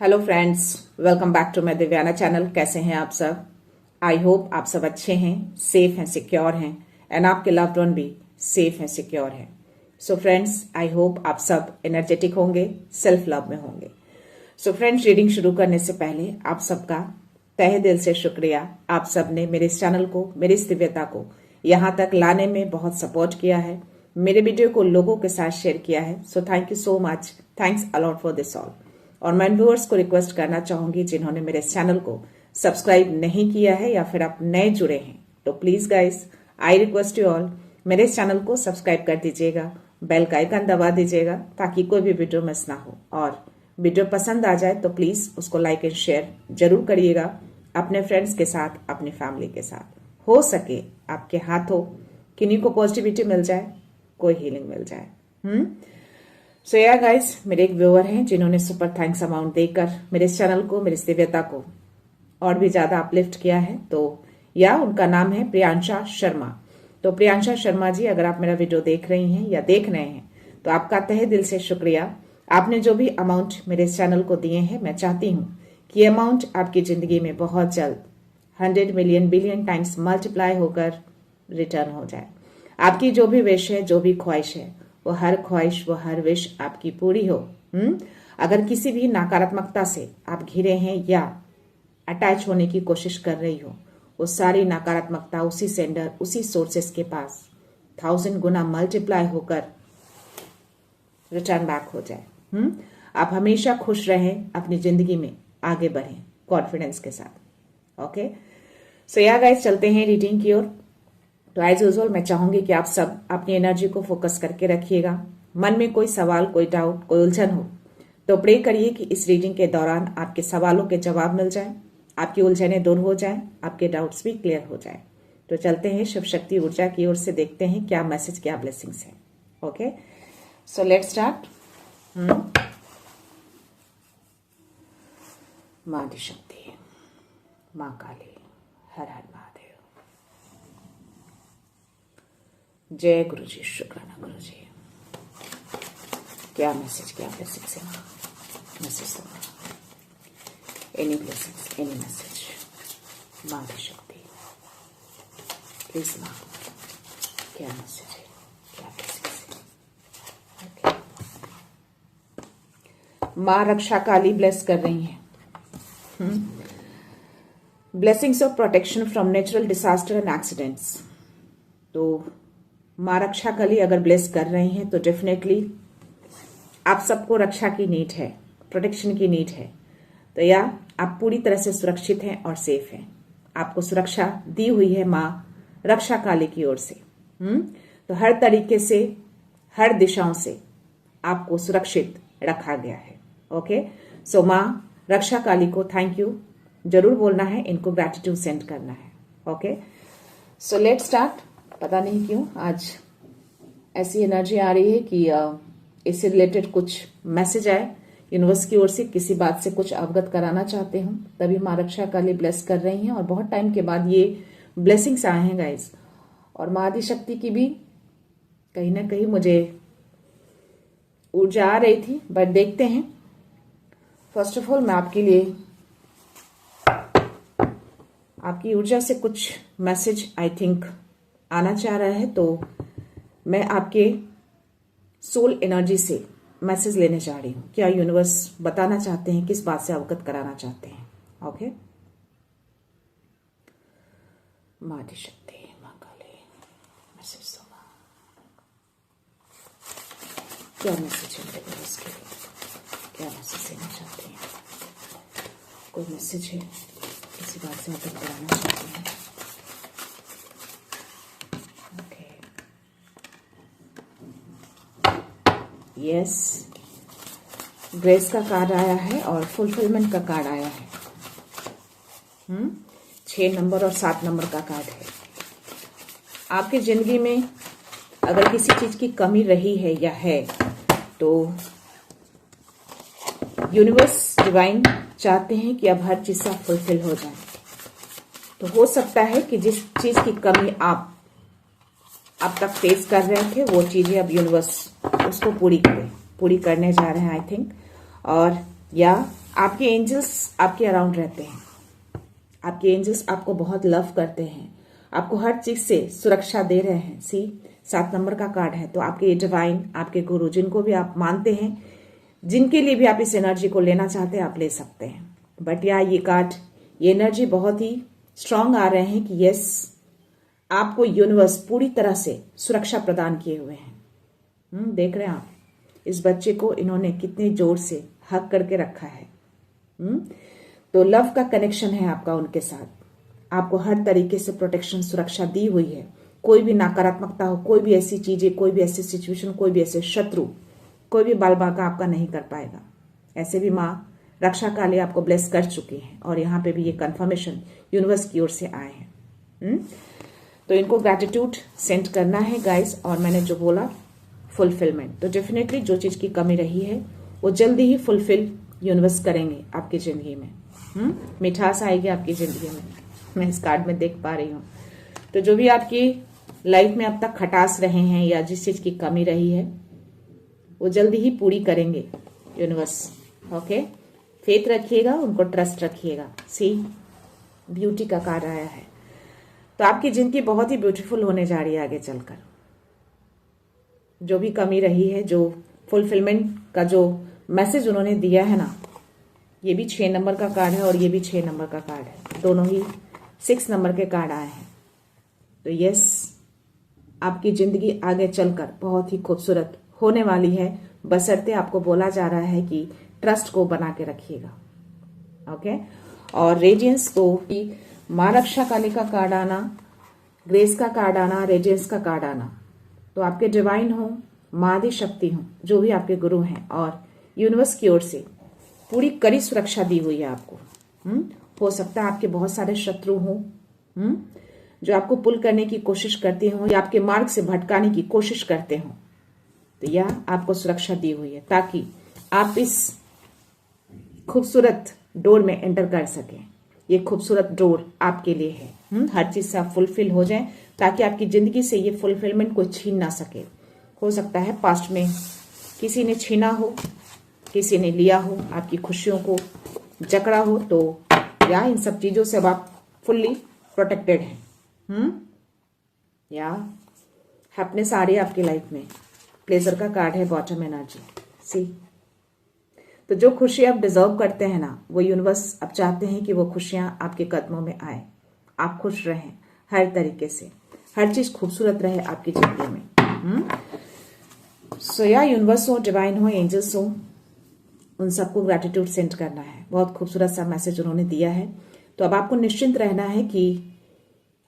Hello friends, welcome back to my Divyana channel. कैसे हैं आप सब? आई होप आप सब अच्छे हैं, सेफ हैं, सिक्योर हैं एंड आपके लव्ड वन भी सेफ हैं, सिक्योर हैं। सो फ्रेंड्स, आई होप आप सब एनर्जेटिक होंगे, सेल्फ लव में होंगे। सो फ्रेंड्स, रीडिंग शुरू करने से पहले आप सबका तहे दिल से शुक्रिया। आप सब ने मेरे इस चैनल को, मेरी इस दिव्यता को यहाँ तक लाने में बहुत सपोर्ट किया है, मेरे वीडियो को लोगों के साथ शेयर किया है। So thank you so much, thanks a lot for this all. और मैं व्यूअर्स को रिक्वेस्ट करना चाहूंगी जिन्होंने मेरे चैनल को सब्सक्राइब नहीं किया है या फिर आप नए जुड़े हैं, तो please guys, I request you all, मेरे चैनल को सब्सक्राइब कर दीजिएगा, बेल का आइकन दबा दीजिएगा ताकि कोई भी वीडियो मिस ना हो। और वीडियो पसंद आ जाए तो प्लीज उसको लाइक एंड शेयर जरूर करिएगा अपने फ्रेंड्स के साथ, अपनी फैमिली के साथ। हो सके आपके हाथों किन्हीं को पॉजिटिविटी मिल जाए, कोई हीलिंग मिल जाए। सो या गाइस, मेरे एक व्यूअर हैं जिन्होंने सुपर थैंक्स अमाउंट देकर मेरे इस चैनल को, मेरी इस दिव्यता को और भी ज्यादा अपलिफ्ट किया है। तो या उनका नाम है प्रियांशा शर्मा। तो प्रियांशा शर्मा जी, अगर आप मेरा वीडियो देख रही हैं या देख रहे हैं तो आपका तहे दिल से शुक्रिया। आपने जो भी अमाउंट मेरे इस चैनल को दिए हैं, मैं चाहती हूँ कि ये अमाउंट आपकी जिंदगी में बहुत जल्द 100 मिलियन बिलियन टाइम्स मल्टीप्लाई होकर रिटर्न हो जाए। आपकी जो भी विश है, जो भी ख्वाहिश है, वो हर ख्वाहिश, वो हर विश आपकी पूरी हो। अगर किसी भी नकारात्मकता से आप घिरे हैं या अटैच होने की कोशिश कर रही हो, वो सारी नकारात्मकता उसी सेंडर, उसी सोर्सेस के पास 1000 गुना मल्टीप्लाई होकर रिटर्न बैक हो जाए। आप हमेशा खुश रहें, अपनी जिंदगी में आगे बढ़ें कॉन्फिडेंस के साथ। ओके, सो या गाइस, चलते हैं रीडिंग की ओर। तो एज यूजुअल मैं चाहूंगी कि आप सब अपनी एनर्जी को फोकस करके रखिएगा। मन में कोई सवाल, कोई डाउट, कोई उलझन हो तो प्रे करिए कि इस रीडिंग के दौरान आपके सवालों के जवाब मिल जाए, आपकी उलझनें दूर हो जाएं, आपके डाउट्स भी क्लियर हो जाएं। तो चलते हैं शिव शक्ति ऊर्जा की ओर से, देखते हैं क्या मैसेज, क्या ब्लेसिंग्स है। Okay, so let's start. माँ की शक्ति, माँ काली, हर हर महादेव। जय गुरु जी, शुक्राना गुरु जी। क्या मैसेज, क्या ब्लेसिंग है माँ? मैसेज तो एनी ब्लेसिंग्स, एनी मैसेज, माँ की शक्ति प्लीज माँ, क्या मैसेज है, क्या ब्लेसिंग्स है? माँ रक्षा काली ब्लेस कर रही हैं। Blessings of protection from natural disaster and accidents. तो माँ रक्षा काली अगर ब्लेस कर रहे हैं तो डेफिनेटली आप सबको रक्षा की नीड है, प्रोटेक्शन की नीड है। तो या आप पूरी तरह से सुरक्षित हैं और सेफ हैं। आपको सुरक्षा दी हुई है माँ रक्षा काली की ओर से। तो हर तरीके से, हर दिशाओं से आपको सुरक्षित रखा गया है। ओके, सो माँ रक्षा काली को थैंक यू जरूर बोलना है, इनको ग्रैटिट्यूड सेंड करना है। Okay, so let's start. पता नहीं क्यों आज ऐसी एनर्जी आ रही है कि इससे रिलेटेड कुछ मैसेज आए यूनिवर्स की ओर से, किसी बात से कुछ अवगत कराना चाहते हूं, तभी माँ रक्षा काली ब्लेस कर रही हैं। और बहुत टाइम के बाद ये ब्लेसिंग्स आए हैं गाइस। और माँ आदि शक्ति की भी कहीं ना कहीं मुझे ऊर्जा आ रही थी, बट देखते हैं। फर्स्ट ऑफ ऑल मैं आपके लिए, आपकी ऊर्जा से कुछ मैसेज आई थिंक आना चाह रहा है, तो मैं आपके सोल एनर्जी से मैसेज लेने जा रही हूं। क्या यूनिवर्स बताना चाहते हैं, किस बात से अवगत कराना चाहते हैं? ओके, माँ की शक्ति, माँ काली, मैसेज दो माँ। क्या मैसेज है यूनिवर्स के लिए? क्या मैसेज देना चाहते हैं? कोई मैसेज है, किसी बात से अवगत कराना चाहते हैं? यस, ग्रेस का कार्ड आया है और फुलफिलमेंट का कार्ड आया है। 6 नंबर और 7 नंबर का कार्ड है। आपकी जिंदगी में अगर किसी चीज की कमी रही है या है, तो यूनिवर्स डिवाइन चाहते हैं कि अब हर चीज सा फुलफिल हो जाए। तो हो सकता है कि जिस चीज की कमी आप अब तक फेस कर रहे थे, वो चीजें अब यूनिवर्स उसको पूरी करने जा रहे हैं आई थिंक। और या आपके एंजल्स आपके अराउंड रहते हैं। आपके एंजल्स आपको बहुत लव करते हैं, आपको हर चीज से सुरक्षा दे रहे हैं। सी 7 नंबर का कार्ड है। तो आपके डिवाइन, आपके गुरु, जिनको भी आप मानते हैं, जिनके लिए भी आप इस एनर्जी को लेना चाहते हैं, आप ले सकते हैं। बट ये कार्ड, ये एनर्जी बहुत ही स्ट्रांग आ रहे हैं कि यस, आपको यूनिवर्स पूरी तरह से सुरक्षा प्रदान किए हुए हैं। देख रहे हैं आप इस बच्चे को, इन्होंने कितने जोर से हक करके रखा है। तो लव का कनेक्शन है आपका उनके साथ। आपको हर तरीके से प्रोटेक्शन, सुरक्षा दी हुई है। कोई भी नकारात्मकता हो, कोई भी ऐसी चीजें, कोई भी ऐसी सिचुएशन, कोई भी ऐसे शत्रु, कोई भी बाल बांका आपका नहीं कर पाएगा। ऐसे भी माँ रक्षा काली आपको ब्लेस कर चुकी है और यहाँ पे भी ये कंफर्मेशन यूनिवर्स की ओर से आए हैं। तो इनको ग्रैटिट्यूड सेंड करना है गाइस। और मैंने जो बोला फुलफिलमेंट, तो डेफिनेटली जो चीज की कमी रही है वो जल्दी ही फुलफिल यूनिवर्स करेंगे आपकी जिंदगी में। मिठास आएगी आपकी जिंदगी में, मैं इस कार्ड में देख पा रही हूँ। तो जो भी आपकी लाइफ में अब तक खटास रहे हैं या जिस चीज की कमी रही है वो जल्दी ही पूरी करेंगे यूनिवर्स। ओके, फेथ रखिएगा, उनको ट्रस्ट रखिएगा। सी ब्यूटी का कार्ड आया है। तो आपकी जिंदगी बहुत ही ब्यूटीफुल होने जा रही है आगे चलकर। जो भी कमी रही है, जो फुलफिलमेंट का जो मैसेज उन्होंने दिया है ना, ये भी 6 नंबर का कार्ड है और ये भी 6 नंबर का कार्ड है। दोनों ही 6 नंबर के कार्ड आए हैं। तो यस, आपकी जिंदगी आगे चलकर बहुत ही खूबसूरत होने वाली है, बशर्ते आपको बोला जा रहा है कि ट्रस्ट को बना के रखिएगा। ओके, और रेडियंस तो माँ रक्षा काली का कार्ड आना, ग्रेस का कार्ड आना, रेडियंस का कार्ड आना। तो आपके डिवाइन हो, माँ आदि शक्ति हो, जो भी आपके गुरु हैं, और यूनिवर्स की ओर से पूरी कड़ी सुरक्षा दी हुई है आपको। हो सकता है आपके बहुत सारे शत्रु हों जो आपको पुल करने की कोशिश करते हो या आपके मार्ग से भटकाने की कोशिश करते हो। तो यह आपको सुरक्षा दी हुई है ताकि आप इस खूबसूरत डोर में एंटर कर सकें। ये खूबसूरत डोर आपके लिए है। हर चीज से आप फुलफिल हो जाएं ताकि आपकी जिंदगी से ये फुलफिलमेंट कोई छीन ना सके। हो सकता है पास्ट में किसी ने छीना हो, किसी ने लिया हो, आपकी खुशियों को जकड़ा हो, तो या इन सब चीजों से अब आप फुल्ली प्रोटेक्टेड हैं। या हैप्पीनेस आ रही है आपकी लाइफ में। प्लेजर का कार्ड है, बॉटम एनर्जी। सी, तो जो खुशी आप डिजर्व करते हैं ना, वो यूनिवर्स अब चाहते हैं कि वो खुशियां आपके कदमों में आए। आप खुश रहें हर तरीके से, हर चीज खूबसूरत रहे आपकी जिंदगी में। सो या यूनिवर्स हो, डिवाइन हो, एंजल्स हो, उन सबको ग्रैटिट्यूड सेंड करना है। बहुत खूबसूरत सा मैसेज उन्होंने दिया है। तो अब आपको निश्चिंत रहना है कि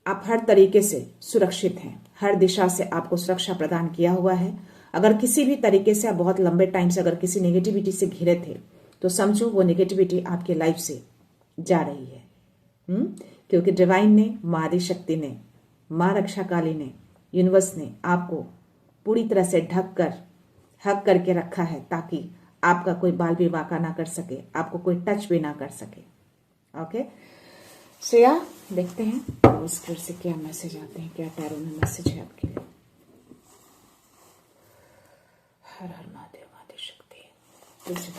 आप हर तरीके से सुरक्षित हैं। हर दिशा से आपको सुरक्षा प्रदान किया हुआ है। अगर किसी भी तरीके से आप बहुत लंबे टाइम से अगर किसी नेगेटिविटी से घिरे थे, तो समझो वो नेगेटिविटी आपकी लाइफ से जा रही है। क्योंकि डिवाइन ने, माँ आदि शक्ति ने, माँ रक्षा काली ने, यूनिवर्स ने आपको पूरी तरह से ढक कर हक करके रखा है ताकि आपका कोई बाल भी बांका ना कर सके, आपको कोई टच भी ना कर सके। ओके, सो या देखते हैं उस फिर से क्या मैसेज आते हैं, क्या टैरो में मैसेज है आपके लिए। हर हर महादेव, माता शक्ति, मैसेज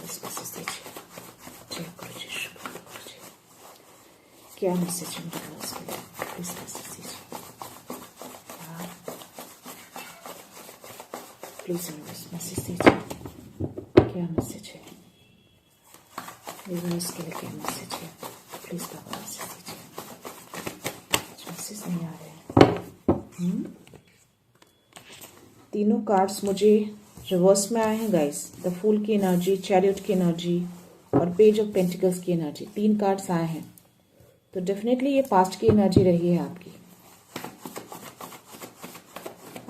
दीजिए। जय गुरु जी, शुभ गुरु जी। क्या मैसेज है उसके लिए, प्लीज मैसेज दीजिए। प्लीज मैसेज दीजिए, क्या मैसेज है यूनिवर्स के लिए, क्या मैसेज है, प्लीज बाबा मैसेज दीजिए। मैसेज नहीं आ रहे हैं। तीनों कार्ड्स मुझे रिवर्स में आए हैं गाइस। द फूल की एनर्जी, चैरियट की एनर्जी और पेज ऑफ पेंटिकल्स की एनर्जी, 3 कार्ड्स आए हैं। तो डेफिनेटली ये पास्ट की एनर्जी रही है आपकी।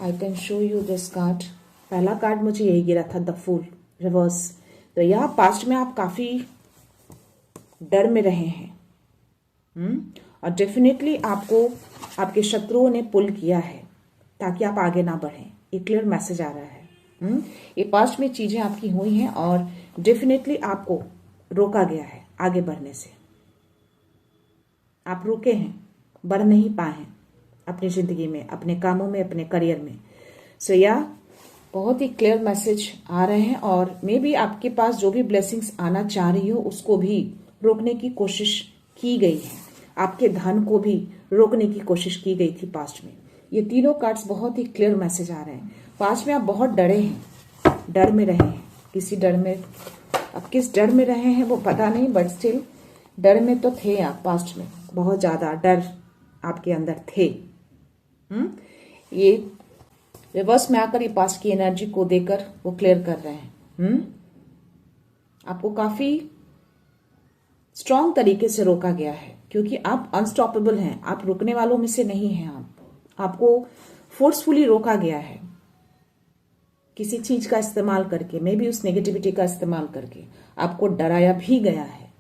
I can show you this card. पहला कार्ड मुझे यही गिरा था, द फूल रिवर्स। तो यह पास्ट में आप काफी डर में रहे हैं। और डेफिनेटली आपको आपके शत्रुओं ने पुल किया है ताकि आप आगे ना बढ़ें। ये क्लियर मैसेज आ रहा है। ये पास्ट में चीजें आपकी हुई हैं और डेफिनेटली आपको रोका गया है आगे बढ़ने से। आप रुके हैं, बढ़ नहीं पाए हैं अपनी जिंदगी में, अपने कामों में, अपने करियर में। सो या बहुत ही क्लियर मैसेज आ रहे हैं और मे बी आपके पास जो भी ब्लेसिंग्स आना चाह रही हो उसको भी रोकने की कोशिश की गई है। आपके धन को भी रोकने की कोशिश की गई थी पास्ट में। ये तीनों कार्ड्स बहुत ही क्लियर मैसेज आ रहे हैं। पास्ट में आप बहुत डरे हैं, डर में रहे हैं, किसी डर में, अब किस डर में रहे हैं वो पता नहीं, बट स्टिल डर में तो थे आप। पास्ट में बहुत ज्यादा डर आपके अंदर थे। ये रिवर्स में आकर ये पास्ट की एनर्जी को देकर वो क्लियर कर रहे हैं। आपको काफी स्ट्रांग तरीके से रोका गया है क्योंकि आप अनस्टॉपेबल हैं, आप रुकने वालों में से नहीं हैं। आपको फोर्सफुली रोका गया है किसी चीज का इस्तेमाल करके, मे बी उस नेगेटिविटी का इस्तेमाल करके आपको डराया भी गया है।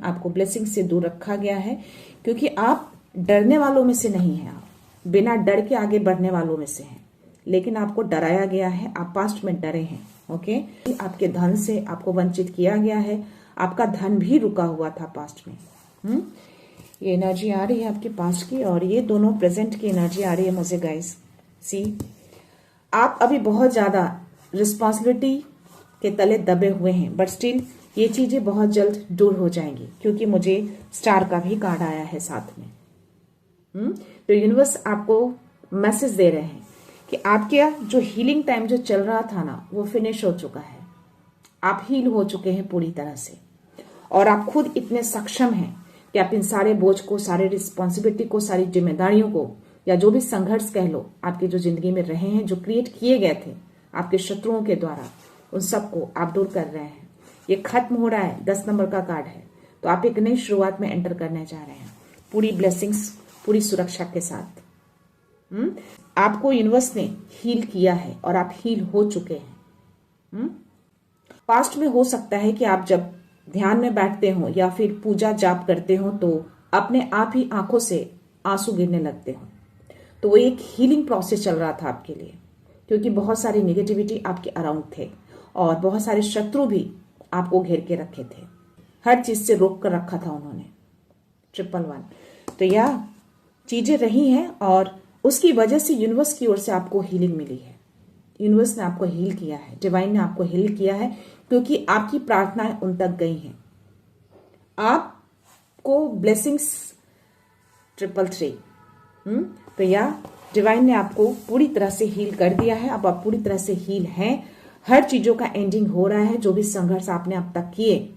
आपको ब्लेसिंग से दूर रखा गया है क्योंकि आप डरने वालों में से नहीं हैं। आप बिना डर के आगे बढ़ने वालों में से हैं, लेकिन आपको डराया गया है। आप पास्ट में डरे हैं। ओके, आपके धन से आपको वंचित किया गया है। आपका धन भी रुका हुआ था पास्ट में। ये एनर्जी आ रही है आपके पास्ट की और ये दोनों प्रेजेंट की एनर्जी आ रही है मुझे गाइस। सी, आप अभी बहुत ज्यादा रिस्पॉन्सिबिलिटी के तले दबे हुए हैं, बट स्टिल ये चीजें बहुत जल्द दूर हो जाएंगी क्योंकि मुझे स्टार का भी कार्ड आया है साथ में। तो यूनिवर्स आपको मैसेज दे रहे हैं कि आपके जो हीलिंग टाइम जो चल रहा था ना, वो फिनिश हो चुका है। आप हील हो चुके हैं पूरी तरह से और आप खुद इतने सक्षम हैं कि आप इन सारे बोझ को, सारे रिस्पॉन्सिबिलिटी को, सारी जिम्मेदारियों को, या जो भी संघर्ष कह लो आपकी जो जिंदगी में रहे हैं, जो क्रिएट किए गए थे आपके शत्रुओं के द्वारा, उन सबको आप दूर कर रहे हैं। ये खत्म हो रहा है। 10 नंबर का कार्ड है। तो आप एक नई शुरुआत में एंटर करने जा रहे हैं पूरी ब्लेसिंग्स, पूरी सुरक्षा के साथ। आपको यूनिवर्स ने हील किया है और आप हील हो चुके हैं। पास्ट में हो सकता है कि आप जब ध्यान में बैठते हो या फिर पूजा जाप करते हो तो अपने आप ही आंखों से आंसू गिरने लगते हो। तो वो एक हीलिंग प्रोसेस चल रहा था आपके लिए क्योंकि बहुत सारी नेगेटिविटी आपके अराउंड थे और बहुत सारे शत्रु भी आपको घेर के रखे थे। हर चीज से रोक कर रखा था उन्होंने। 111। तो यह चीजें रही हैं और उसकी वजह से यूनिवर्स की ओर से आपको हीलिंग मिली है। यूनिवर्स ने आपको हील किया है, डिवाइन ने आपको हील किया है क्योंकि आपकी प्रार्थनाएं उन तक गई हैं। आपको ब्लेसिंग्स 333। तो यह डिवाइन ने आपको पूरी तरह से हील कर दिया है। अब आप पूरी तरह से हील हैं। हर चीजों का एंडिंग हो रहा है। जो भी संघर्ष आपने अब तक किए,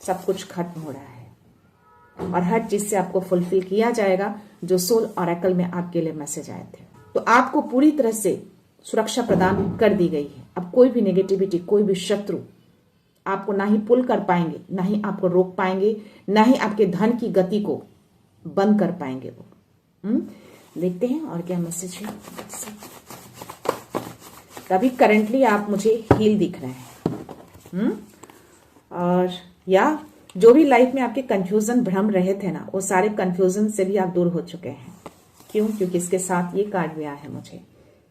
सब कुछ खत्म हो रहा है और हर चीज से आपको फुलफिल किया जाएगा जो सोल ऑरेकल में आपके लिए मैसेज आए थे। तो आपको पूरी तरह से सुरक्षा प्रदान कर दी गई है। अब कोई भी नेगेटिविटी, कोई भी शत्रु आपको ना ही पुल कर पाएंगे, ना ही आपको रोक पाएंगे, ना ही आपके धन की गति को बंद कर पाएंगे वो। देखते हैं और क्या मैसेज है। तभी करंटली आप मुझे हील दिख रहे हैं। और या जो भी लाइफ में आपके कंफ्यूजन, भ्रम रहे थे ना, वो सारे कंफ्यूजन से भी आप दूर हो चुके हैं। क्यों? क्योंकि इसके साथ ये कार्ड भी आया है मुझे,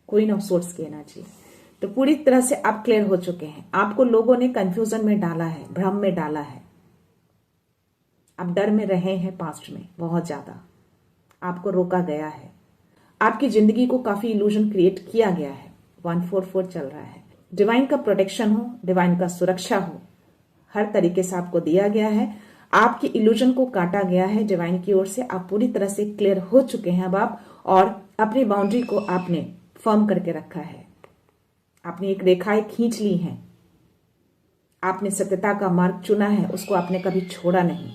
क्वीन ऑफ सोर्ड्स की एनर्जी। तो पूरी तरह से आप क्लियर हो चुके हैं। आपको लोगों ने कंफ्यूजन में डाला है, भ्रम में डाला है। आप डर में रहे हैं पास्ट में बहुत ज्यादा। आपको रोका गया है। आपकी जिंदगी को काफी इल्यूजन क्रिएट किया गया है। 144 चल रहा है। डिवाइन का प्रोटेक्शन हो, डिवाइन का सुरक्षा हो, हर तरीके से आपको दिया गया है। आपकी इल्यूजन को काटा गया है डिवाइन की ओर से। आप पूरी तरह से क्लियर हो चुके हैं अब आप, और अपनी बाउंड्री को आपने फर्म करके रखा है। आपने एक रेखाएं खींच ली हैं। आपने सत्यता का मार्ग चुना है, उसको आपने कभी छोड़ा नहीं।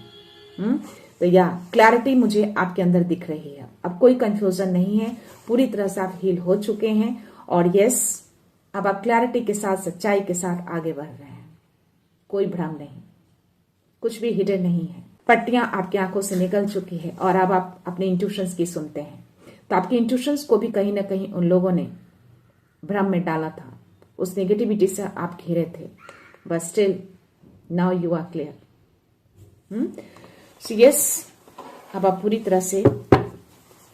तो या क्लैरिटी मुझे आपके अंदर दिख रही है। अब कोई कंफ्यूजन नहीं है। पूरी तरह से आप हील हो चुके हैं और यस, अब आप क्लैरिटी के साथ, सच्चाई के साथ आगे बढ़ रहे हैं। कोई भ्रम नहीं, कुछ भी हिडन नहीं है। पट्टियां आपकी आंखों से निकल चुकी है और अब आप अपने इंट्यूशंस की सुनते हैं। तो आपके इंट्यूशंस को भी कहीं ना कहीं उन लोगों ने भ्रम में डाला था। उस नेगेटिविटी से आप घिरे थे, but still now you are clear. So yes, अब आप पूरी तरह से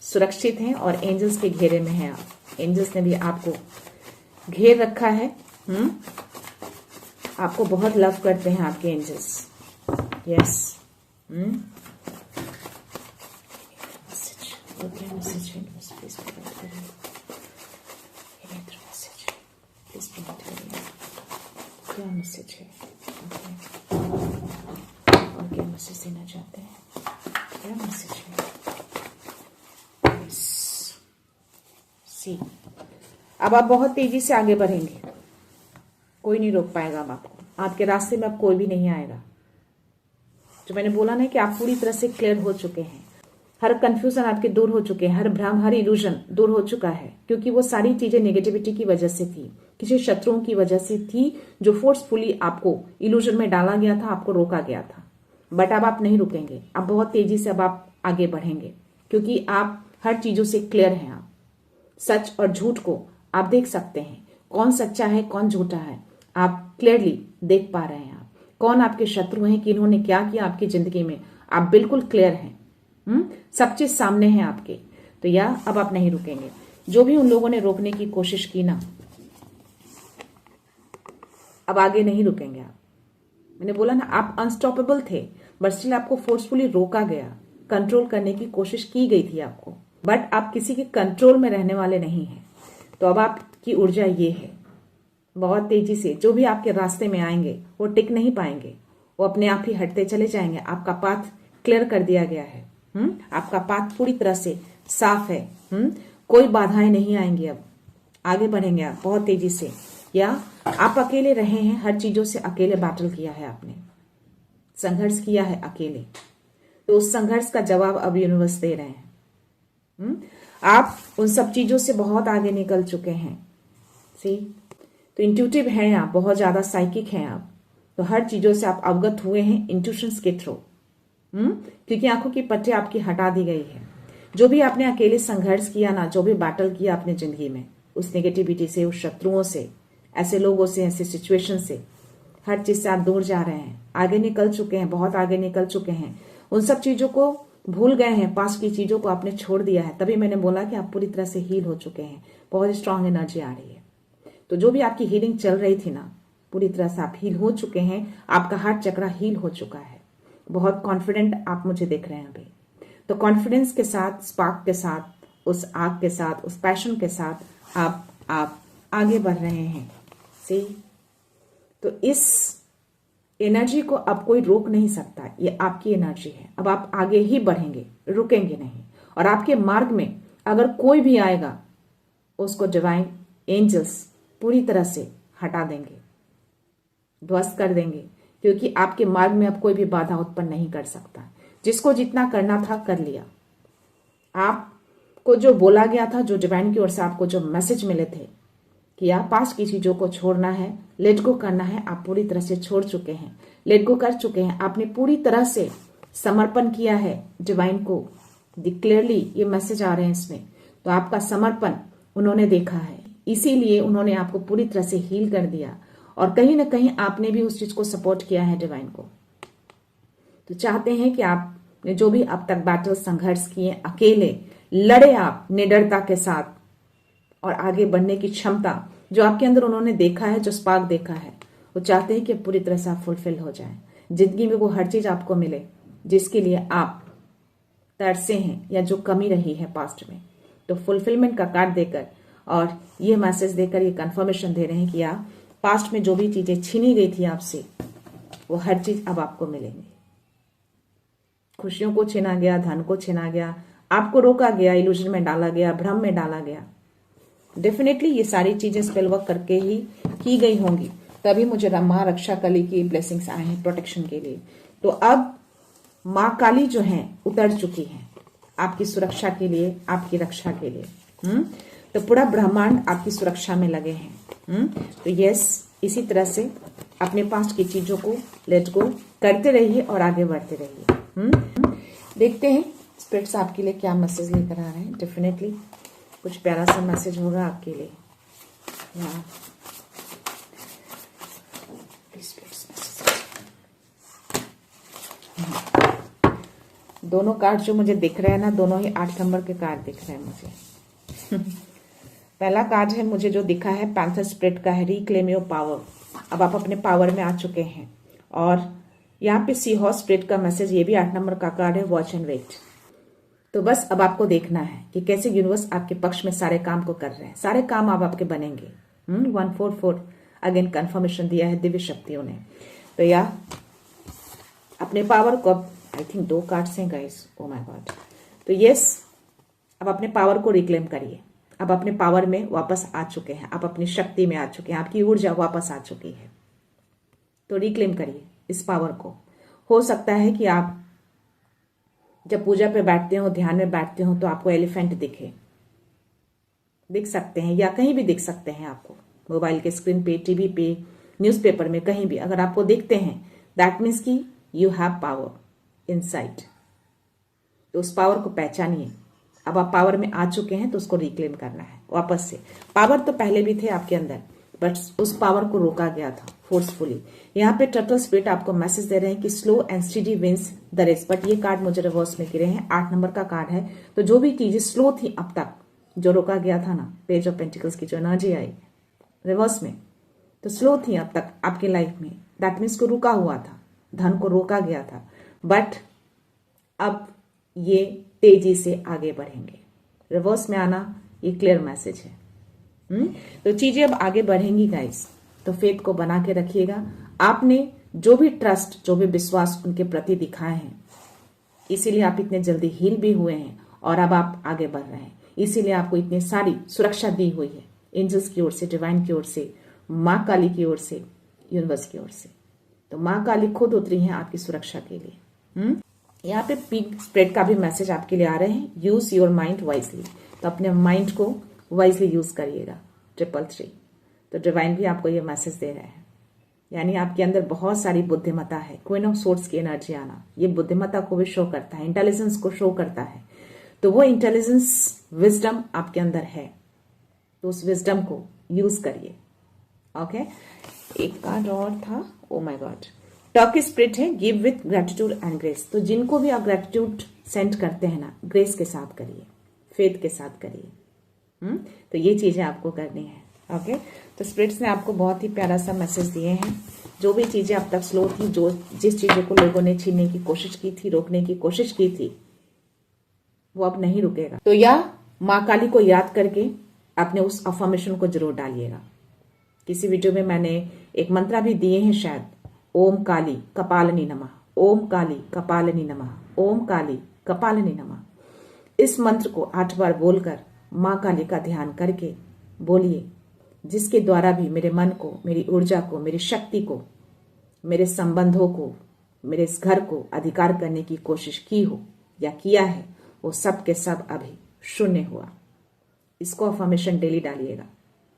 सुरक्षित हैं और एंजल्स के घेरे में हैं आप। एंजल्स ने भी आपको घेर रखा है। आपको बहुत लव करते हैं आपके एंजल्स। यस। प्लीज क्या मैसेज है? और क्या मैसेज देना चाहते हैं? क्या मैसेज है? सी, अब आप बहुत तेजी से आगे बढ़ेंगे, कोई नहीं रोक पाएगा अब आपको, आपके रास्ते में अब कोई भी नहीं आएगा। जो मैंने बोला ना कि आप पूरी तरह से क्लियर हो चुके हैं, हर कंफ्यूजन आपके दूर हो चुके हैं, हर भ्रम, हर इल्यूजन दूर हो चुका है, क्योंकि वो सारी चीजें नेगेटिविटी की वजह से थी, किसी शत्रुओं की वजह से थी, जो फोर्सफुली आपको इल्यूजन में डाला गया था, आपको रोका गया था। बट अब आप नहीं रुकेंगे, अब बहुत तेजी से अब आप आगे बढ़ेंगे, क्योंकि आप हर चीजों से क्लियर हैं। आप सच और झूठ को आप देख सकते हैं, कौन सच्चा है कौन झूठा है, आप क्लियरली देख पा रहे हैं। आप कौन आपके शत्रु हैं, कि इन्होंने क्या किया आपकी जिंदगी में, आप बिल्कुल क्लियर हैं। सब चीज सामने है आपके। तो या अब आप नहीं रुकेंगे। जो भी उन लोगों ने रोकने की कोशिश की ना, अब आगे नहीं रुकेंगे आप। मैंने बोला ना, आप अनस्टॉपेबल थे, बट स्टिल आपको फोर्सफुली रोका गया, कंट्रोल करने की कोशिश की गई थी आपको, बट आप किसी के कंट्रोल में रहने वाले नहीं हैं। तो अब आपकी ऊर्जा ये है, बहुत तेजी से जो भी आपके रास्ते में आएंगे वो टिक नहीं पाएंगे, वो अपने आप ही हटते चले जाएंगे। आपका पाथ क्लियर कर दिया गया है। आपका पाथ पूरी तरह से साफ है। कोई बाधाएं नहीं आएंगी, अब आगे बढ़ेंगे आप बहुत तेजी से। या आप अकेले रहे हैं, हर चीजों से अकेले बैटल किया है आपने, संघर्ष किया है अकेले, तो उस संघर्ष का जवाब अब यूनिवर्स दे रहे हैं। आप उन सब चीजों से बहुत आगे निकल चुके हैं। सी, तो इंट्यूटिव हैं आप, बहुत ज्यादा साइकिक हैं आप, तो हर चीजों से आप अवगत हुए हैं इंट्यूशंस के थ्रू। क्योंकि आंखों की पट्टी आपकी हटा दी गई है। जो भी आपने अकेले संघर्ष किया ना, जो भी बैटल किया अपनी जिंदगी में, उस नेगेटिविटी से, उस शत्रुओं से, ऐसे लोगों से, ऐसे सिचुएशन से, हर चीज से आप दूर जा रहे हैं, आगे निकल चुके हैं, बहुत आगे निकल चुके हैं। उन सब चीजों को भूल गए हैं, पास्ट की चीजों को आपने छोड़ दिया है। तभी मैंने बोला कि आप पूरी तरह से हील हो चुके हैं, बहुत स्ट्रांग एनर्जी आ रही है। तो जो भी आपकी हीलिंग चल रही थी ना, पूरी तरह से आप हील हो चुके हैं। आपका हार्ट चक्रा हील हो चुका है। बहुत कॉन्फिडेंट आप मुझे देख रहे हैं अभी। तो कॉन्फिडेंस के साथ, स्पार्क के साथ, उस आग के साथ, उस पैशन के साथ आप आगे बढ़ रहे हैं। सी, तो इस एनर्जी को अब कोई रोक नहीं सकता। ये आपकी एनर्जी है। अब आप आगे ही बढ़ेंगे, रुकेंगे नहीं। और आपके मार्ग में अगर कोई भी आएगा, उसको डिवाइन एंजल्स पूरी तरह से हटा देंगे, ध्वस्त कर देंगे, क्योंकि आपके मार्ग में अब कोई भी बाधा उत्पन्न नहीं कर सकता। जिसको जितना करना था कर लिया। आपको जो बोला गया था, जो डिवाइन की ओर से आपको जो मैसेज मिले थे कि आप पास्ट की चीजों को छोड़ना है, लेट गो करना है, आप पूरी तरह से छोड़ चुके हैं, लेट गो कर चुके हैं। आपने पूरी तरह से समर्पण किया है डिवाइन को। क्लियरली ये मैसेज आ रहे हैं इसमें। तो आपका समर्पण उन्होंने देखा है, इसीलिए उन्होंने आपको पूरी तरह से हील कर दिया। और कहीं ना कहीं आपने भी उस चीज को सपोर्ट किया है डिवाइन को। तो चाहते हैं कि आपने जो भी अब तक बैटल संघर्ष किए, अकेले लड़े आप निडरता के साथ, और आगे बढ़ने की क्षमता जो आपके अंदर उन्होंने देखा है, जो स्पार्क देखा है, वो चाहते हैं कि पूरी तरह से आप फुलफिल हो जाए। जिंदगी में वो हर चीज आपको मिले जिसके लिए आप तरसे हैं, या जो कमी रही है पास्ट में। तो फुलफिलमेंट का कार्ड देकर और ये मैसेज देकर ये कंफर्मेशन दे रहे हैं कि आप पास्ट में जो भी चीजें छीनी गई थी आपसे, वो हर चीज अब आपको मिलेंगी। खुशियों को छीना गया, धन को छीना गया, आपको रोका गया, इल्यूजन में डाला गया, भ्रम में डाला गया। डेफिनेटली ये सारी चीजें स्पेल वर्क करके ही की गई होंगी, तभी मुझे माँ रक्षा काली की ब्लेसिंग्स आए हैं प्रोटेक्शन के लिए। तो अब माँ काली जो है उतर चुकी है आपकी सुरक्षा के लिए, आपकी रक्षा के लिए। तो पूरा ब्रह्मांड आपकी सुरक्षा में लगे हैं। तो यस, इसी तरह से अपने पास्ट की चीजों को लेट गो करते रहिए और आगे बढ़ते रहिए। देखते हैं स्पिरिट्स आपके लिए क्या मैसेज लेकर आ रहे हैं। डेफिनेटली कुछ प्यारा सा मैसेज होगा आपके लिए। दोनों कार्ड जो मुझे दिख रहे हैं ना, दोनों ही 8 नंबर के कार्ड दिख रहे हैं मुझे। पहला कार्ड है मुझे जो दिखा है पैंथर स्पिरिट का है, रिक्लेम योर पावर। अब आप अपने पावर में आ चुके हैं। और यहाँ पे सी हॉर्स स्पिरिट का मैसेज, ये भी 8 नंबर का कार्ड है, वॉच एंड वेट। तो बस अब आपको देखना है कि कैसे यूनिवर्स आपके पक्ष में सारे काम को कर रहे हैं। सारे काम अब आपके बनेंगे। 144 अगेन कंफर्मेशन दिया है दिव्य शक्तियों ने। तो या अपने पावर को, आई थिंक 2 कार्ड्स हैं गाइस, ओ माय गॉड। तो यस, अब अपने पावर को रिक्लेम करिए। अब अपने पावर में वापस आ चुके हैं, आप अपनी शक्ति में आ चुके हैं, आपकी ऊर्जा वापस आ चुकी है। तो रिक्लेम करिए इस पावर को। हो सकता है कि आप जब पूजा पे बैठते हो, ध्यान में बैठते हो, तो आपको एलिफेंट दिख सकते हैं, या कहीं भी दिख सकते हैं आपको, मोबाइल के स्क्रीन पे, टीवी पे, न्यूज़पेपर में, कहीं भी अगर आपको दिखते हैं, दैट मीन्स कि यू हैव पावर इनसाइड। तो उस पावर को पहचानिए। अब आप पावर में आ चुके हैं तो उसको रिक्लेम करना है वापस से। पावर तो पहले भी थे आपके अंदर, बट उस पावर को रोका गया था फोर्सफुली। यहाँ पे टर्टल स्पिरिट आपको मैसेज दे रहे हैं कि slow and steady wins the race. But ये कार्ड मुझे रिवर्स में गिरे हैं, 8 नंबर का कार्ड है। तो जो भी चीजें स्लो थी अब तक, जो रोका गया था ना, पेज ऑफ पेंटिकल्स की जो एनर्जी आई रिवर्स में, तो स्लो थी अब तक आपकी लाइफ में, दैट मीन्स को रुका हुआ था, धन को रोका गया था, बट अब ये तेजी से आगे बढ़ेंगे। रिवर्स में आना ये क्लियर मैसेज है। तो चीजें अब आगे बढ़ेंगी गाइस, तो फेथ को बना के रखिएगा। आपने जो भी ट्रस्ट, जो भी विश्वास उनके प्रति दिखाए हैं, इसीलिए आप इतने जल्दी हील भी हुए हैं और अब आप आगे बढ़ रहे हैं। इसीलिए आपको इतनी सारी सुरक्षा दी हुई है, एंजल्स की ओर से, डिवाइन की ओर से, माँ काली की ओर से, यूनिवर्स की ओर से। तो माँ काली खुद उतरी है आपकी सुरक्षा के लिए। यहाँ पे पिग स्प्रेड का भी मैसेज आपके लिए आ रहे हैं, यूज योर माइंड वाइजली। तो अपने माइंड को वाइजली यूज करिएगा। 333 तो डिवाइन भी आपको ये मैसेज दे रहे हैं, यानी आपके अंदर बहुत सारी बुद्धिमत्ता है। क्वीन ऑफ सोर्ड्स की एनर्जी आना ये बुद्धिमत्ता को भी शो करता है, इंटेलिजेंस को शो करता है। तो वो इंटेलिजेंस, विजडम आपके अंदर है, तो उस विजडम को यूज करिए। ओके, एक कार्ड और था, oh my God, talk spirit है, give with gratitude and grace. तो जिनको भी आप ग्रेटिट्यूड सेंड करते हैं ना, ग्रेस के साथ करिए, फेथ के साथ करिए। तो ये चीजें आपको करनी है। ओके, तो स्पिरिट्स ने आपको बहुत ही प्यारा सा मैसेज दिए हैं। जो भी चीजें अब तक स्लो थी, जो जिस चीजों को लोगों ने छीनने की कोशिश की थी, रोकने की कोशिश की थी, वो अब नहीं रुकेगा। तो या माँ काली को याद करके अपने उस अफर्मेशन को जरूर डालिएगा। किसी वीडियो में मैंने एक मंत्रा भी दिए हैं शायद, ओम काली कपालनी नमः, ओम काली कपालनी नमः, ओम काली कपालनी नमः। इस मंत्र को 8 बार बोलकर माँ काली का ध्यान करके बोलिए, जिसके द्वारा भी मेरे मन को, मेरी ऊर्जा को, मेरी शक्ति को, मेरे संबंधों को, मेरे इस घर को अधिकार करने की कोशिश की हो या किया है, वो सब के सब अभी शून्य हुआ। इसको अफर्मेशन डेली डालिएगा।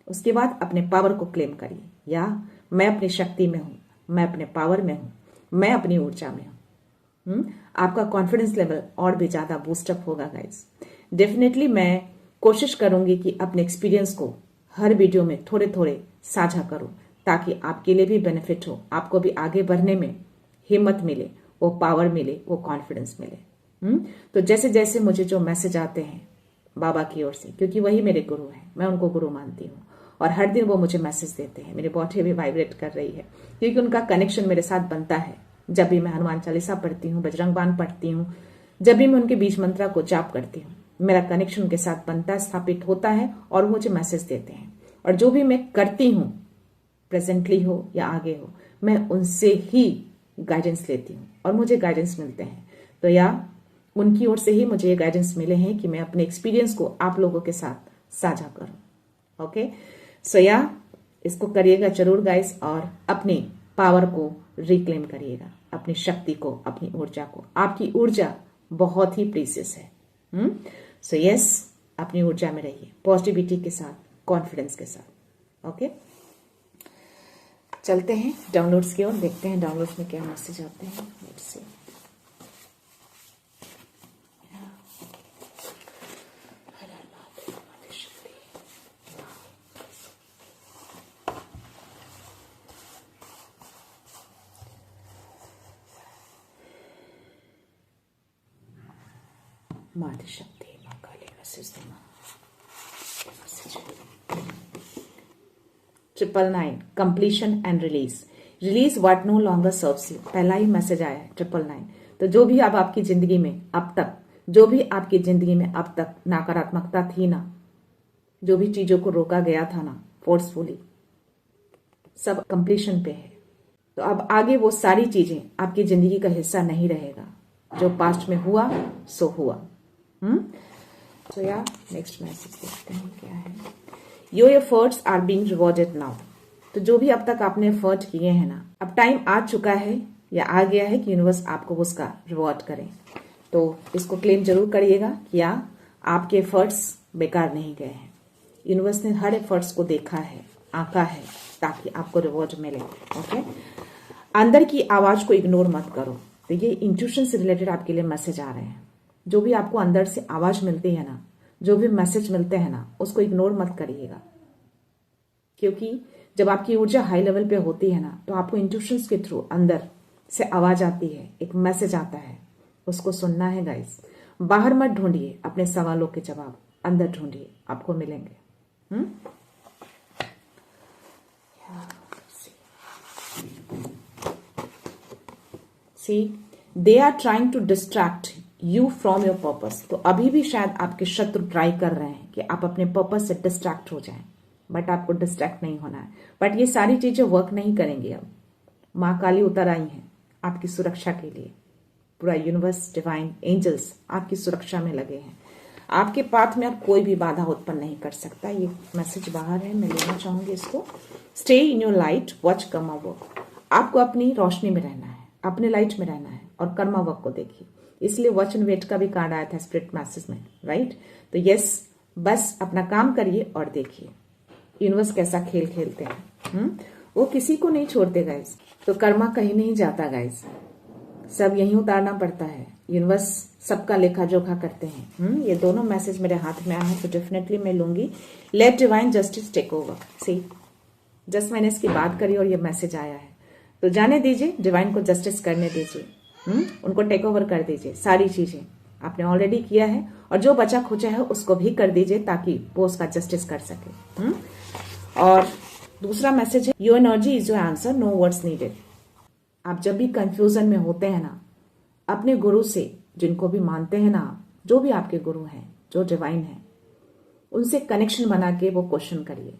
उसके बाद अपने पावर को क्लेम करिए, या मैं अपनी शक्ति में हूं, मैं अपने पावर में हूं, मैं अपनी ऊर्जा में हूं। आपका कॉन्फिडेंस लेवल और भी ज्यादा बूस्टअप होगा गाइस। डेफिनेटली मैं कोशिश करूंगी कि अपने एक्सपीरियंस को हर वीडियो में थोड़े थोड़े साझा करूं, ताकि आपके लिए भी बेनिफिट हो, आपको भी आगे बढ़ने में हिम्मत मिले, वो पावर मिले, वो कॉन्फिडेंस मिले। तो जैसे जैसे मुझे जो मैसेज आते हैं बाबा की ओर से, क्योंकि वही मेरे गुरु हैं, मैं उनको गुरु मानती हूँ, और हर दिन वो मुझे मैसेज देते हैं, मेरी बॉडी भी वाइब्रेट कर रही है, क्योंकि उनका कनेक्शन मेरे साथ बनता है। जब भी मैं हनुमान चालीसा पढ़ती हूँ, बजरंग बाण पढ़ती हूँ, जब भी मैं उनके बीज मंत्रा को जाप करती हूँ, मेरा कनेक्शन उनके साथ बनता है, स्थापित होता है, और वो मुझे मैसेज देते हैं। और जो भी मैं करती हूँ, प्रेजेंटली हो या आगे हो, मैं उनसे ही गाइडेंस लेती हूँ और मुझे गाइडेंस मिलते हैं। तो या उनकी ओर से ही मुझे ये गाइडेंस मिले हैं कि मैं अपने एक्सपीरियंस को आप लोगों के साथ साझा करूं। ओके, सो या इसको करिएगा जरूर गाइस, और अपनी पावर को रिक्लेम करिएगा, अपनी शक्ति को, अपनी ऊर्जा को। आपकी ऊर्जा बहुत ही प्रीशियस है। सो यस, अपनी ऊर्जा में रहिए, पॉजिटिविटी के साथ, कॉन्फिडेंस के साथ। ओके, चलते हैं डाउनलोड्स की ओर, देखते हैं डाउनलोड्स में क्या मैसेज आते हैं। Let's see. मातृ शक्ति, माँ काली मैसेज देना। 999 completion and release what no longer serves you. पहला ही मैसेज आया है 999। तो जो भी अब आपकी जिंदगी में अब तक, जो भी आपकी जिंदगी में अब तक नकारात्मकता थी ना, जो भी चीजों को रोका गया था ना फोर्सफुली, सब कंप्लीशन पे है। तो अब आगे वो सारी चीजें आपकी जिंदगी का हिस्सा नहीं रहेगा, जो पास्ट में हुआ सो हुआ। तो या नेक्स्ट मैसेज देखते हैं क्या है। Your efforts are being rewarded now. तो जो भी अब तक आपने एफर्ट किए हैं ना, अब टाइम आ चुका है या आ गया है कि यूनिवर्स आपको उसका रिवॉर्ड करे। तो इसको क्लेम जरूर करिएगा कि आपके एफर्ट्स बेकार नहीं गए हैं। यूनिवर्स ने हर एफर्ट्स को देखा है, आंका है, ताकि आपको रिवॉर्ड मिले। ओके, अंदर की आवाज को इग्नोर मत करो। तो ये इंट्यूशन से रिलेटेड आपके लिए मैसेज आ रहे हैं। जो भी आपको अंदर से आवाज मिलती है ना, जो भी मैसेज मिलते हैं ना, उसको इग्नोर मत करिएगा, क्योंकि जब आपकी ऊर्जा हाई लेवल पे होती है ना, तो आपको इंट्यूशंस के थ्रू अंदर से आवाज आती है, एक मैसेज आता है, उसको सुनना है गाइस। बाहर मत ढूंढिए अपने सवालों के जवाब, अंदर ढूंढिए, आपको मिलेंगे। See, they are trying to distract you from your purpose। तो अभी भी शायद आपके शत्रु ट्राई कर रहे हैं कि आप अपने पर्पस से डिस्ट्रैक्ट हो जाएं, बट आपको डिस्ट्रैक्ट नहीं होना है। बट ये सारी चीजें वर्क नहीं करेंगी। अब माँ काली उतर आई हैं आपकी सुरक्षा के लिए। पूरा यूनिवर्स, डिवाइन एंजल्स आपकी सुरक्षा में लगे हैं। आपके पाथ में अब कोई भी बाधा उत्पन्न नहीं कर सकता। ये मैसेज बाहर है, मैं लेना चाहूंगी इसको। Stay in your light, watch Karma work. आपको अपनी रोशनी में रहना है, अपने लाइट में रहना है, और कर्मा वर्क को देखिए। इसलिए वॉच एंड वेट का भी कार्ड आया था स्पिरिट मैसेज में, राइट। तो यस, बस अपना काम करिए और देखिए यूनिवर्स कैसा खेल खेलते हैं। वो किसी को नहीं छोड़ते गाइस। तो कर्मा कहीं नहीं जाता गाइस, सब यहीं उतारना पड़ता है। यूनिवर्स सबका लेखा जोखा करते हैं। ये दोनों मैसेज मेरे हाथ में आए हैं, तो डेफिनेटली मैं लूंगी। Let divine justice take over. See, just मैंने इसकी बात करी और ये मैसेज आया है, तो जाने दीजिए, डिवाइन को जस्टिस करने दीजिए। उनको टेक ओवर कर दीजिए। सारी चीजें आपने ऑलरेडी किया है, और जो बचा खुचा है उसको भी कर दीजिए, ताकि वो उसका जस्टिस कर सके। और दूसरा मैसेज है, your energy is your answer, no words needed. आप जब भी कंफ्यूजन में होते हैं ना, अपने गुरु से, जिनको भी मानते हैं ना, जो भी आपके गुरु हैं, जो डिवाइन है, उनसे कनेक्शन बना के वो क्वेश्चन करिए।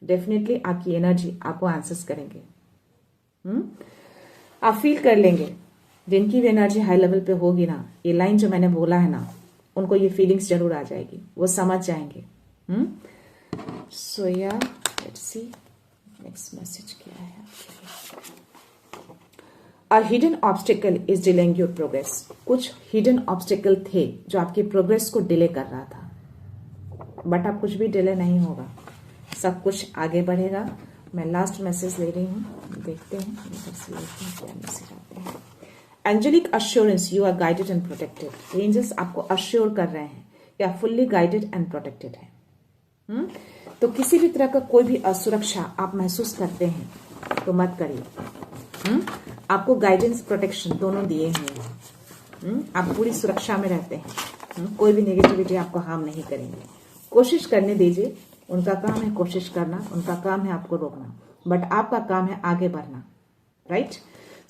डेफिनेटली आपकी एनर्जी आपको आंसर्स करेंगे। आप फील कर लेंगे। जिनकी भी एनर्जी हाई लेवल पे होगी ना, ये लाइन जो मैंने बोला है ना, उनको ये फीलिंग्स जरूर आ जाएगी, वो समझ जाएंगे। सो या लेट्स सी नेक्स्ट मैसेज क्या है आपके लिए। A hidden obstacle is delaying your progress। कुछ हिडन ऑब्स्टिकल थे जो आपकी प्रोग्रेस को डिले कर रहा था, बट अब कुछ भी डिले नहीं होगा, सब कुछ आगे बढ़ेगा। मैं लास्ट मैसेज ले रही हूँ, देखते हैं क्या मैसेज आते हैं। Angelic assurance, you are guided and protected. Angels आपको अश्योर कर रहे हैं कि आप फुल्ली गाइडेड एंड प्रोटेक्टेड है। तो किसी भी तरह का कोई भी असुरक्षा आप महसूस करते हैं तो मत करिए। आपको गाइडेंस, प्रोटेक्शन दोनों दिए हुए हैं। आप पूरी सुरक्षा में रहते हैं। कोई भी नेगेटिविटी आपको हार्म नहीं करेंगे। कोशिश करने दीजिए। उनका काम है कोशिश करना, उनका काम है आपको रोकना, बट आपका काम है आगे बढ़ना, right.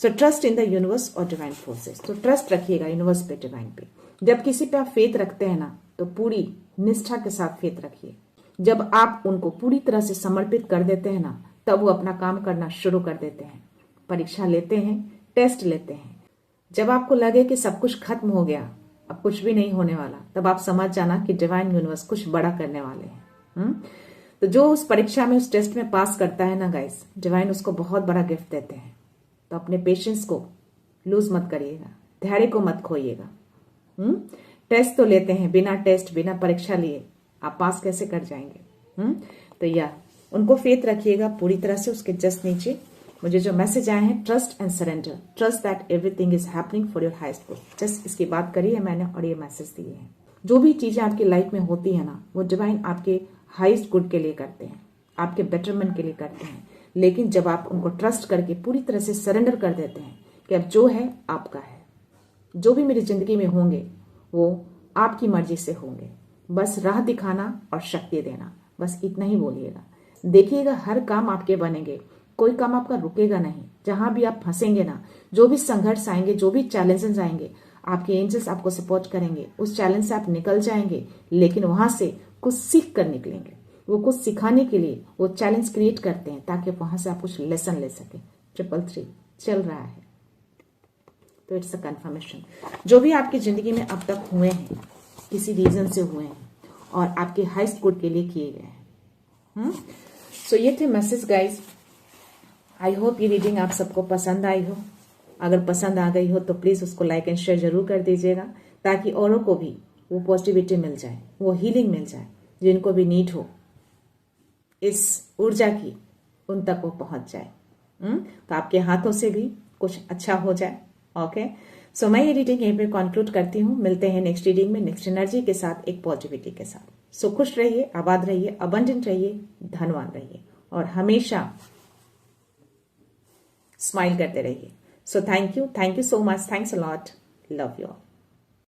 So trust in the universe और डिवाइन फोर्सेस। तो ट्रस्ट रखिएगा यूनिवर्स पे, डिवाइन पे। जब किसी पे आप फेथ रखते हैं ना, तो पूरी निष्ठा के साथ फेथ रखिए। जब आप उनको पूरी तरह से समर्पित कर देते हैं ना, तब वो अपना काम करना शुरू कर देते हैं। परीक्षा लेते हैं, टेस्ट लेते हैं। जब आपको लगे कि सब कुछ खत्म हो गया, अब कुछ भी नहीं होने वाला, तब आप समझ जाना कि डिवाइन यूनिवर्स कुछ बड़ा करने वाले हैं। तो जो उस परीक्षा में, उस टेस्ट में पास करता है ना गाइस, डिवाइन उसको बहुत बड़ा गिफ्ट देते हैं। तो अपने पेशेंस को लूज मत करिएगा, धैर्य को मत खोइएगा। टेस्ट तो लेते हैं, बिना टेस्ट, बिना परीक्षा लिए आप पास कैसे कर जाएंगे। तो या उनको फेथ रखिएगा पूरी तरह से। उसके जस्ट नीचे मुझे जो मैसेज आए हैं, trust and surrender, trust that everything is happening for your highest good. Just इसकी बात करी है मैंने और ये मैसेज दिए हैं। जो भी चीजें आपकी लाइफ में होती है ना, वो डिवाइन आपके हाईएस्ट गुड के लिए करते हैं, आपके बेटरमेंट के लिए करते हैं। लेकिन जब आप उनको ट्रस्ट करके पूरी तरह से सरेंडर कर देते हैं कि अब जो है आपका है, जो भी मेरी जिंदगी में होंगे वो आपकी मर्जी से होंगे, बस राह दिखाना और शक्ति देना, बस इतना ही बोलिएगा। देखिएगा हर काम आपके बनेंगे, कोई काम आपका रुकेगा नहीं। जहां भी आप फंसेंगे ना, जो भी संघर्ष आएंगे, जो भी चैलेंजेस आएंगे, आपके एंजल्स आपको सपोर्ट करेंगे। उस चैलेंज से आप निकल जाएंगे, लेकिन वहां से कुछ सीख कर निकलेंगे। वो कुछ सिखाने के लिए वो चैलेंज क्रिएट करते हैं ताकि वहां से आप कुछ लेसन ले सके। 333 चल रहा है, तो इट्स अ कंफर्मेशन। जो भी आपकी जिंदगी में अब तक हुए हैं, किसी रीजन से हुए हैं और आपके हाईएस्ट गुड के लिए किए गए हैं। सो ये थे मैसेज गाइज। आई होप ये रीडिंग आप सबको पसंद आई हो। अगर पसंद आ गई हो तो प्लीज उसको लाइक एंड शेयर जरूर कर दीजिएगा, ताकि औरों को भी वो पॉजिटिविटी मिल जाए, वो हीलिंग मिल जाए, जिनको भी नीड हो इस ऊर्जा की, उन तक वो पहुंच जाए। तो आपके हाथों से भी कुछ अच्छा हो जाए। ओके, सो मैं ये रीडिंग यहीं पे कंक्लूड करती हूँ। मिलते हैं नेक्स्ट रीडिंग में नेक्स्ट एनर्जी के साथ, एक पॉजिटिविटी के साथ। सो खुश रहिए, आबाद रहिए, अबंडेंट रहिए, धनवान रहिए और हमेशा स्माइल करते रहिए। So thank you so much, thanks a lot, love you all.